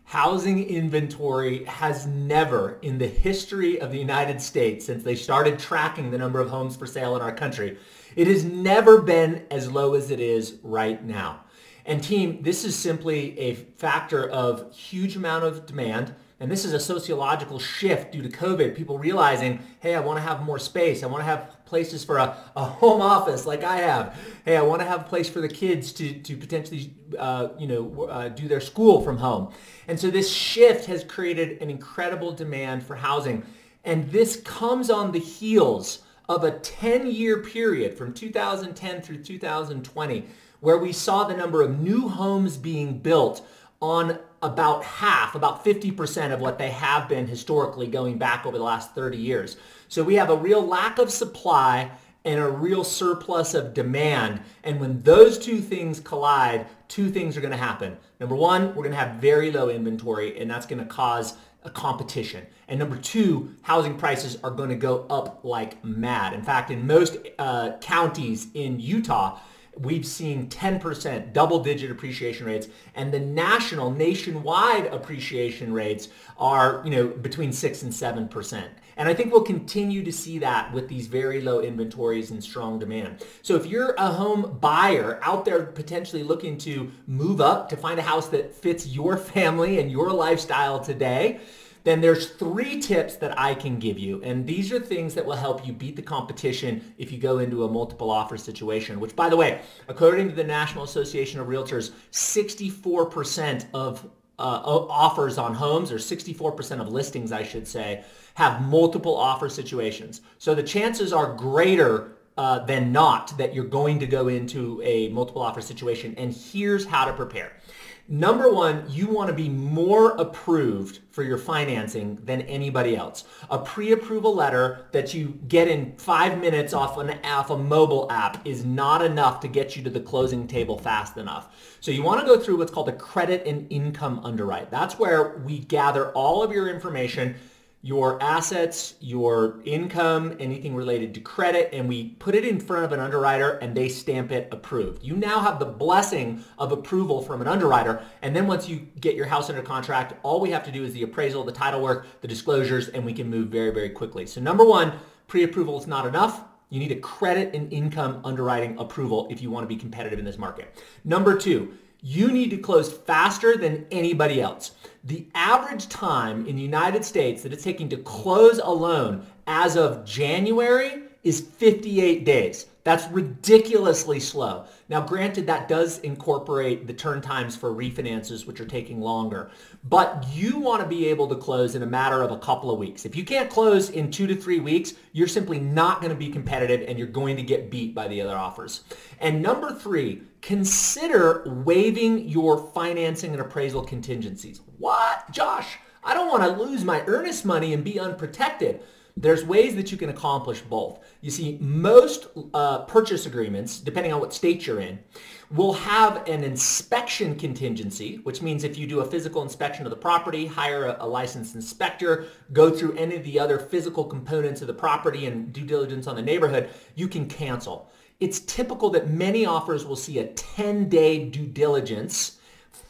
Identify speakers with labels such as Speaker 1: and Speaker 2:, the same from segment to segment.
Speaker 1: Housing inventory has never, in the history of the United States, since they started tracking the number of homes for sale in our country, it has never been as low as it is right now. And team, this is simply a factor of huge amount of demand. And this is a sociological shift due to COVID. People realizing, hey, I want to have more space. I want to have places for a home office like I have. Hey, I want to have a place for the kids to potentially do their school from home. And so this shift has created an incredible demand for housing. And this comes on the heels of a 10-year period from 2010 through 2020 where we saw the number of new homes being built on about half, about 50% of what they have been historically going back over the last 30 years. So we have a real lack of supply and a real surplus of demand. And when those two things collide, two things are going to happen. Number one, we're going to have very low inventory, and that's going to cause a competition. And number two, housing prices are going to go up like mad. In fact, in most counties in Utah, we've seen 10% double-digit appreciation rates, and the nationwide appreciation rates are, between 6 and 7%. And I think we'll continue to see that with these very low inventories and strong demand. So if you're a home buyer out there potentially looking to move up to find a house that fits your family and your lifestyle today, then there's 3 tips that I can give you. And these are things that will help you beat the competition if you go into a multiple offer situation, which, by the way, according to the National Association of Realtors, 64% of offers on homes, or 64% of listings, I should say, have multiple offer situations. So the chances are greater than not that you're going to go into a multiple offer situation. And here's how to prepare. Number one, you want to be more approved for your financing than anybody else. A pre-approval letter that you get in 5 minutes off a mobile app is not enough to get you to the closing table fast enough. So you want to go through what's called a credit and income underwrite. That's where we gather all of your information, your assets, your income, anything related to credit, and we put it in front of an underwriter and they stamp it approved. You now have the blessing of approval from an underwriter, and then once you get your house under contract, all we have to do is the appraisal, the title work, the disclosures, and we can move very, very quickly. So number one, pre-approval is not enough. You need a credit and income underwriting approval if you want to be competitive in this market. Number two, you need to close faster than anybody else. The average time in the United States that it's taking to close a loan as of January is 58 days. That's ridiculously slow. Now, granted, that does incorporate the turn times for refinances, which are taking longer. But you want to be able to close in a matter of a couple of weeks. If you can't close in 2 to 3 weeks, you're simply not going to be competitive and you're going to get beat by the other offers. And number 3, consider waiving your financing and appraisal contingencies. What? Josh, I don't want to lose my earnest money and be unprotected. There's ways that you can accomplish both. You see, most purchase agreements, depending on what state you're in, will have an inspection contingency, which means if you do a physical inspection of the property, hire a licensed inspector, go through any of the other physical components of the property and due diligence on the neighborhood, you can cancel. It's typical that many offers will see a 10-day due diligence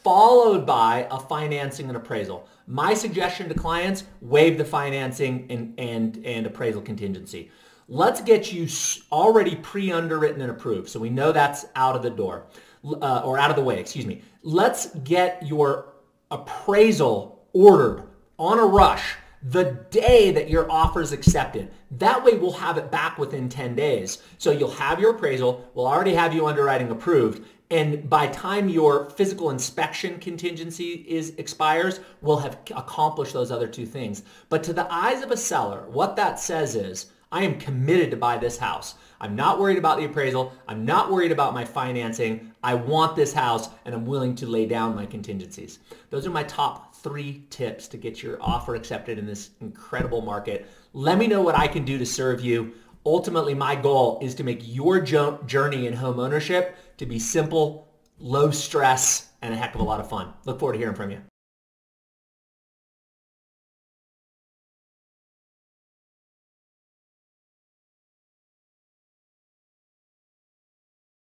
Speaker 1: followed by a financing and appraisal. My suggestion to clients, waive the financing and appraisal contingency. Let's get you already pre-underwritten and approved, so we know that's out of the door, or out of the way, excuse me. Let's get your appraisal ordered on a rush the day that your offer is accepted. That way we'll have it back within 10 days. So you'll have your appraisal, we'll already have you underwriting approved, and by time your physical inspection contingency expires, we'll have accomplished those other 2 things. But to the eyes of a seller, what that says is, I am committed to buy this house. I'm not worried about the appraisal. I'm not worried about my financing. I want this house and I'm willing to lay down my contingencies. Those are my top 3 tips to get your offer accepted in this incredible market. Let me know what I can do to serve you. Ultimately, my goal is to make your journey in home ownership to be simple, low stress, and a heck of a lot of fun. Look forward to hearing from you.